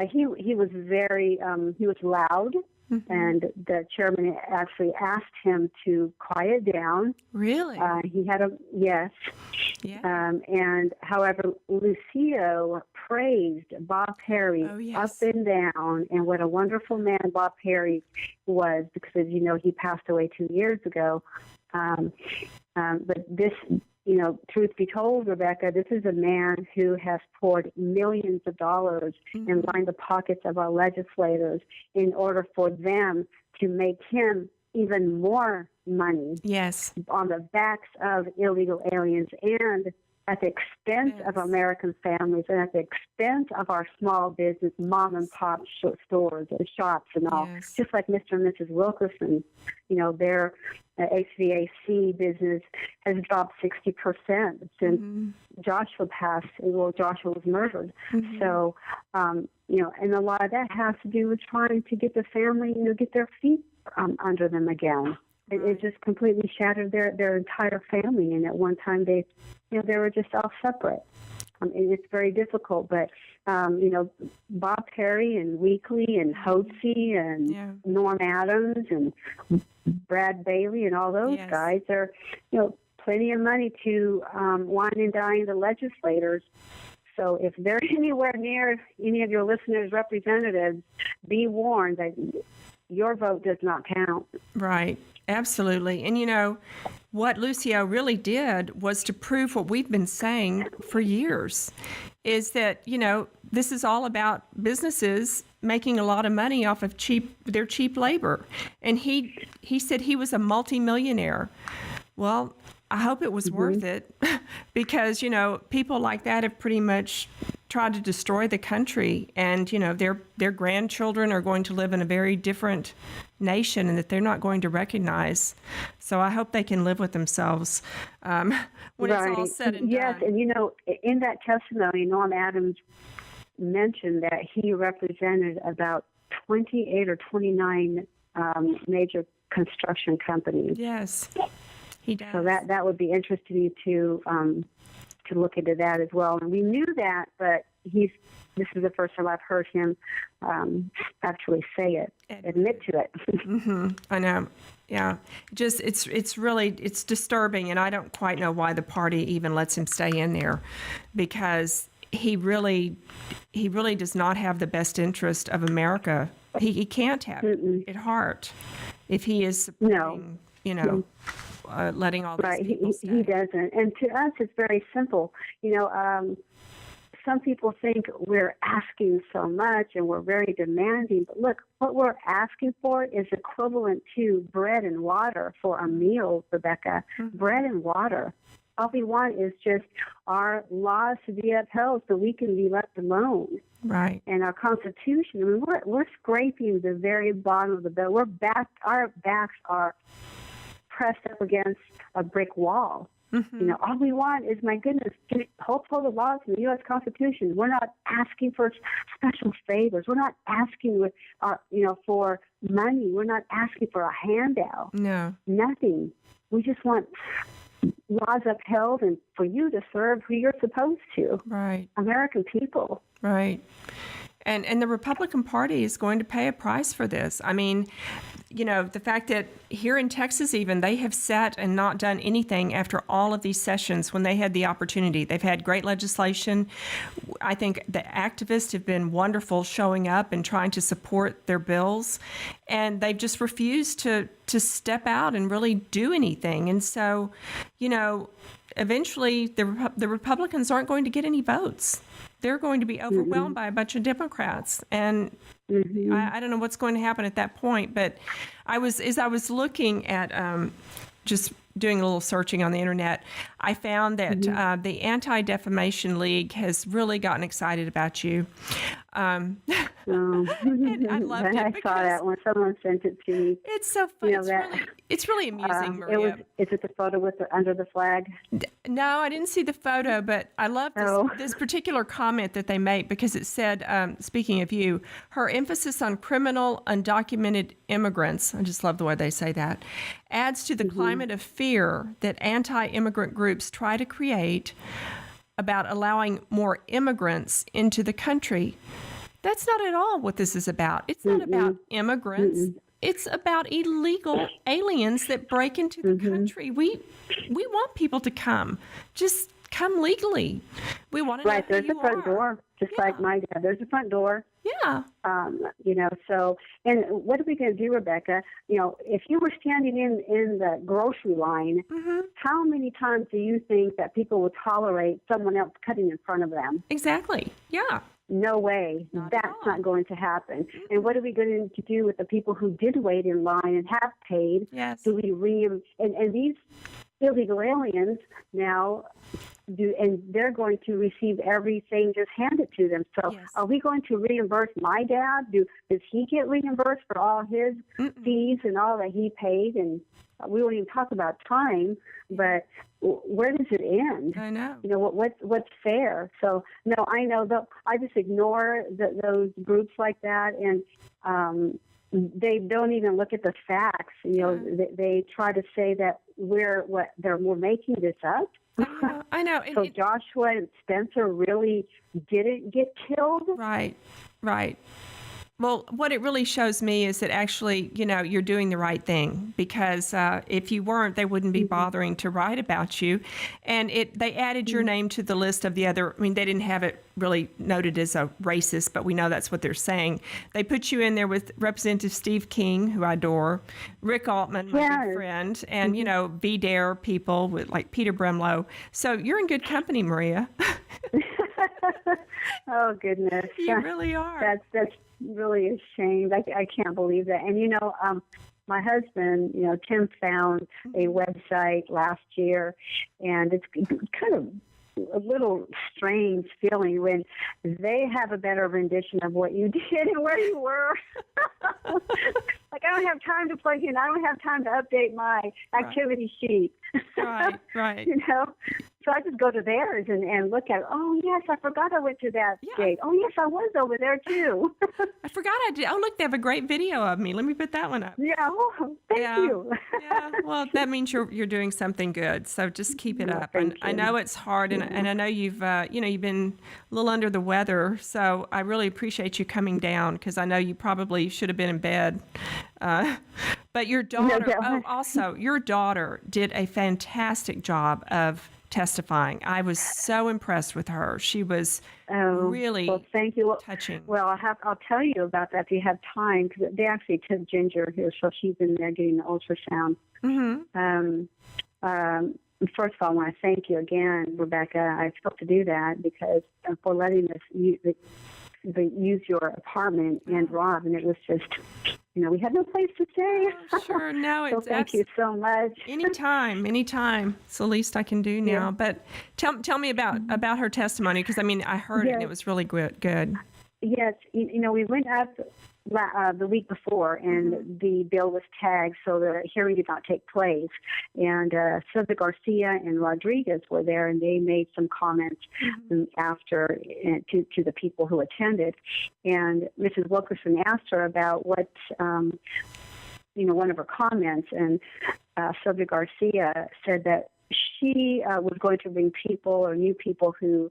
he was very, he was loud. Mm-hmm. And the chairman actually asked him to quiet down. Really? He had yes. Yeah. And however, Lucio praised Bob Perry up and down, and what a wonderful man Bob Perry was, because as you know, he passed away 2 years ago. But this, truth be told, Rebecca, this is a man who has poured millions of dollars and lined the pockets of our legislators in order for them to make him even more money. Yes. On the backs of illegal aliens, and at the expense of American families, and at the expense of our small business, mom and pop stores and shops and all. Yes. Just like Mr. and Mrs. Wilkerson, their HVAC business has dropped 60% since Joshua passed. Well, Joshua was murdered. Mm-hmm. So, and a lot of that has to do with trying to get the family, get their feet under them again. It just completely shattered their entire family. And at one time they were just all separate. It's very difficult, but Bob Perry and Weekly and Hotze and Norm Adams and Brad Bailey and all those guys are, plenty of money to wine and dine the legislators. So if they're anywhere near any of your listeners' representatives, be warned that your vote does not count. Right. Absolutely. And what Lucio really did was to prove what we've been saying for years, is that, this is all about businesses making a lot of money off of their cheap labor. And he said he was a multimillionaire. Well, I hope it was worth it, because, people like that have pretty much tried to destroy the country, and, their grandchildren are going to live in a very different nation and that they're not going to recognize. So I hope they can live with themselves when it's all said and done. Yes, and in that testimony, Norm Adams mentioned that he represented about 28 or 29 major construction companies. Yes, he does. So that would be interesting to look into that as well. And we knew that, but this is the first time I've heard him actually say it, admit to it. Mm-hmm. I know. Yeah, just it's really disturbing, and I don't quite know why the party even lets him stay in there, because he really does not have the best interest of America. He can't have it at heart if he is supporting, letting all these people stay. He doesn't. And to us, it's very simple. Some people think we're asking so much and we're very demanding, but look, what we're asking for is equivalent to bread and water for a meal, Rebecca. Mm-hmm. Bread and water. All we want is just our laws to be upheld so we can be left alone. Right. And our Constitution, I mean, we're scraping the very bottom of the bell. Our backs are pressed up against a brick wall. Mm-hmm. All we want is, my goodness, to uphold the laws in the U.S. Constitution. We're not asking for special favors. We're not asking for money. We're not asking for a handout. No. Nothing. We just want laws upheld and for you to serve who you're supposed to. Right. American people. Right. And the Republican Party is going to pay a price for this. I mean, the fact that here in Texas even, they have sat and not done anything after all of these sessions when they had the opportunity. They've had great legislation. I think the activists have been wonderful showing up and trying to support their bills. And they've just refused to step out and really do anything. And so, eventually the Republicans aren't going to get any votes. They're going to be overwhelmed by a bunch of Democrats. And I don't know what's going to happen at that point. But as I was looking at just doing a little searching on the internet, I found that the Anti-Defamation League has really gotten excited about you. And I loved it. I saw that when someone sent it to me. It's so fun. It's really amusing, Maria. Is it the photo with under the flag? No, I didn't see the photo, but I love this particular comment that they make, because it said, speaking of you, her emphasis on criminal, undocumented immigrants, I just love the way they say that, adds to the climate of fear that anti-immigrant groups try to create about allowing more immigrants into the country. That's not at all what this is about. It's not about immigrants. It's about illegal aliens that break into the country. We want people to come. Just come legally. We want to know who there's you a front door, just like my dad. There's a front door. Yeah. So, and what are we going to do, Rebecca? If you were standing in the grocery line, how many times do you think that people would tolerate someone else cutting in front of them? Exactly. Yeah. No way. That's not going to happen. And what are we going to do with the people who did wait in line and have paid? Yes. Do we and these illegal aliens now and they're going to receive everything just handed to them. So are we going to reimburse my dad? Does he get reimbursed for all his fees and all that he paid? And we won't even talk about time, but where does it end? I know. What's fair? So no, I know I just ignore those groups like that, and they don't even look at the facts. They try to say that we're making this up. I know. So Joshua and Spencer really didn't get killed? Right. Well, what it really shows me is that actually, you're doing the right thing, because if you weren't, they wouldn't be bothering to write about you. And they added your name to the list of the other. I mean, they didn't have it really noted as a racist, but we know that's what they're saying. They put you in there with Representative Steve King, who I adore, Rick Altman, my good friend, and, VDARE people like Peter Bremlow. So you're in good company, Maria. Oh, goodness. You really are. That's really a shame. I can't believe that. And, my husband, Tim, found a website last year, and it's kind of a little strange feeling when they have a better rendition of what you did and where you were. Like, I don't have time to plug in. I don't have time to update my activity sheet. Right. So So I just go to theirs and look at, oh, yes, I forgot I went to that Yeah. gate. Oh, yes, I was over there, too. I forgot I did. Oh, look, they have a great video of me. Let me put that one up. Yeah, oh, thank you. Yeah. Well, that means you're doing something good. So just keep it up. thank I you. know it's hard, and I know you've you've been a little under the weather. So I really appreciate you coming down because I know you probably should have been in bed. But your daughter, doubt. also your daughter did a fantastic job of testifying. I was so impressed with her. She was really well, thank you. touching. Well, I'll tell you about that if you have time, because they actually took Ginger here, so she's in there getting the ultrasound. First of all, I want to thank you again, Rebecca. I felt to do that because for letting us use your apartment and Rob, and it was just, we had no place to stay. Sure, no, So thank you so much. Anytime. It's the least I can do now. Yeah. But tell me about her testimony, because I heard it and it was really good. Yes, we went up the week before, and the bill was tagged, so the hearing did not take place. And Sylvia Garcia and Rodriguez were there, and they made some comments after to the people who attended. And Mrs. Wilkerson asked her about what, one of her comments, and Sylvia Garcia said that she was going to bring people or new people who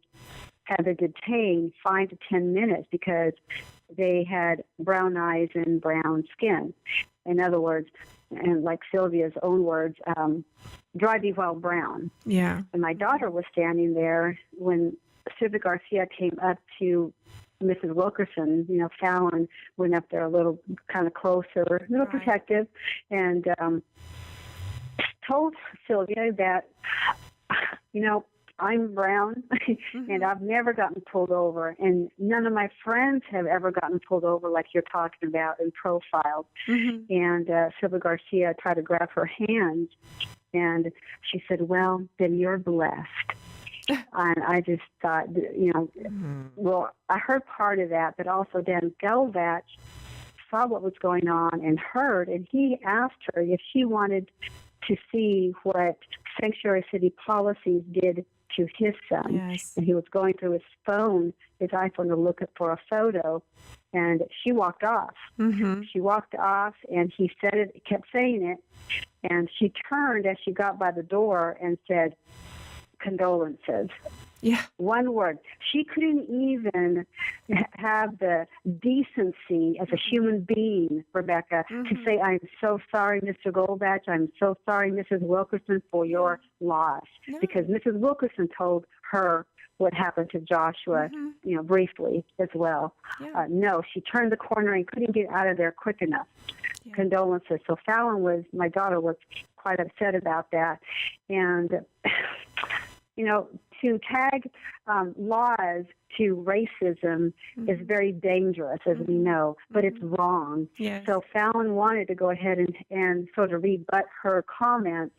had been detained 5 to 10 minutes because they had brown eyes and brown skin. In other words, and like Sylvia's own words, dry be well brown. Yeah. And my daughter was standing there when Sylvia Garcia came up to Mrs. Wilkerson. Fallon went up there a little kind of closer, a little protective, and told Sylvia that, I'm brown, and I've never gotten pulled over, and none of my friends have ever gotten pulled over like you're talking about and profiled. And Sylvia Garcia tried to grab her hand, and she said, well, then you're blessed. And I just thought, well, I heard part of that, but also Dan Gelvatch saw what was going on and heard, and he asked her if she wanted to see what Sanctuary City Policies did to his son. Yes. And he was going through his iPhone to look for a photo, and she walked off. She walked off, and he said it, kept saying it, and she turned as she got by the door and said, condolences. Yeah. One word. She couldn't even have the decency as a human being, Rebecca, to say, I'm so sorry, Mr. Goldbatch. I'm so sorry, Mrs. Wilkerson, for your loss. No. Because Mrs. Wilkerson told her what happened to Joshua, briefly as well. Yeah. No, she turned the corner and couldn't get out of there quick enough. Yeah. Condolences. So my daughter was quite upset about that. And, to tag laws to racism is very dangerous, as we know, but it's wrong. Yes. So Fallon wanted to go ahead and sort of rebut her comments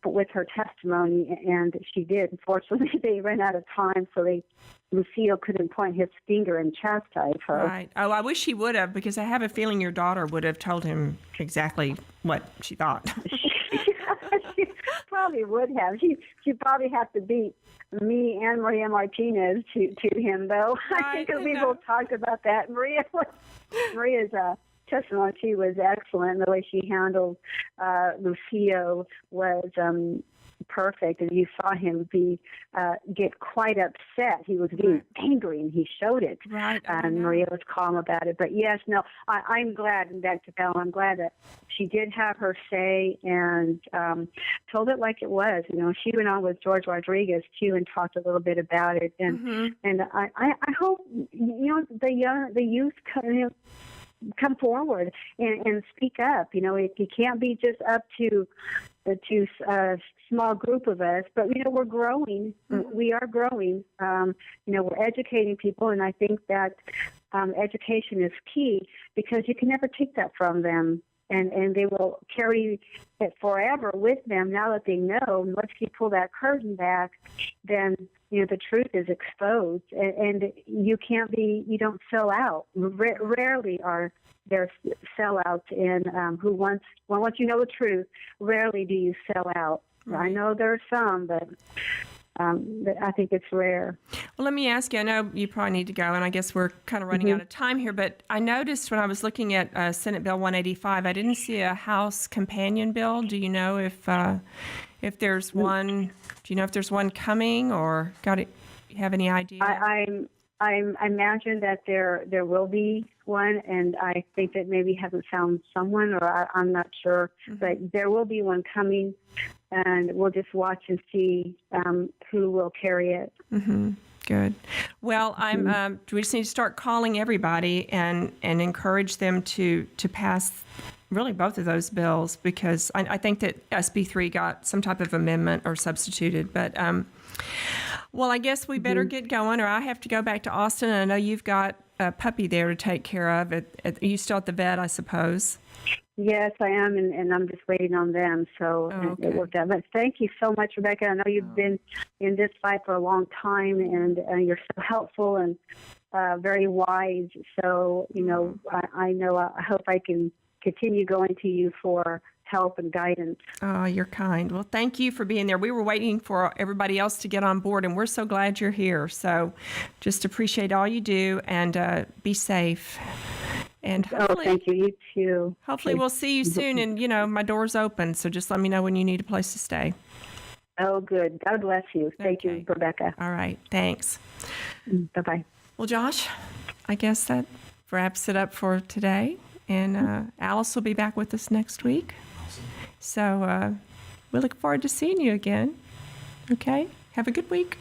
with her testimony, and she did. Unfortunately, they ran out of time, so Lucille couldn't point his finger and chastise her. Right. Oh, I wish he would have, because I have a feeling your daughter would have told him exactly what she thought. She probably would have. She probably had to beat me and Maria Martinez to him, though. I think we both talked about that. Maria's testimony, she was excellent. The way she handled Lucio was perfect, and you saw him get quite upset. He was getting angry, and he showed it. Right. And Maria was calm about it. But yes, no, I'm glad, and back to Belle, I'm glad that she did have her say and told it like it was. She went on with George Rodriguez too and talked a little bit about it. And and I hope the youth come forward and speak up. It can't be just up to a small group of us, but we're growing. We are growing. We're educating people, and I think that education is key, because you can never take that from them, and they will carry it forever with them. Now that they know, once you pull that curtain back, then the truth is exposed, and you don't sell out. Rarely are there sellouts in once you know the truth, rarely do you sell out. I know there are some, but I think it's rare. Well, let me ask you, I know you probably need to go, and I guess we're kind of running out of time here, but I noticed when I was looking at Senate Bill 185, I didn't see a House companion bill. Do you know if there's one? Do you know if there's one coming, or you have any idea? I imagine that there will be one, and I think that maybe haven't found someone, or I'm not sure, but there will be one coming, and we'll just watch and see who will carry it. Good. Well, we just need to start calling everybody and encourage them to pass really both of those bills, because I think that SB3 got some type of amendment or substituted. But, well, I guess we better get going, or I have to go back to Austin. And I know you've got a puppy there to take care of. Are you still at the vet, I suppose? Yes, I am, and I'm just waiting on them, so it worked out. But thank you so much, Rebecca. I know you've been in this fight for a long time, and you're so helpful and very wise. So, I hope I can continue going to you for help and guidance. Oh, you're kind. Well, thank you for being there. We were waiting for everybody else to get on board, and we're so glad you're here. So just appreciate all you do, and be safe. And thank you. You too. Hopefully we'll see you soon. And, my door's open, so just let me know when you need a place to stay. Oh, good. God bless you. Thank you, Rebecca. All right. Thanks. Bye-bye. Well, Josh, I guess that wraps it up for today. And Alice will be back with us next week. Awesome. So we look forward to seeing you again. Okay? Have a good week.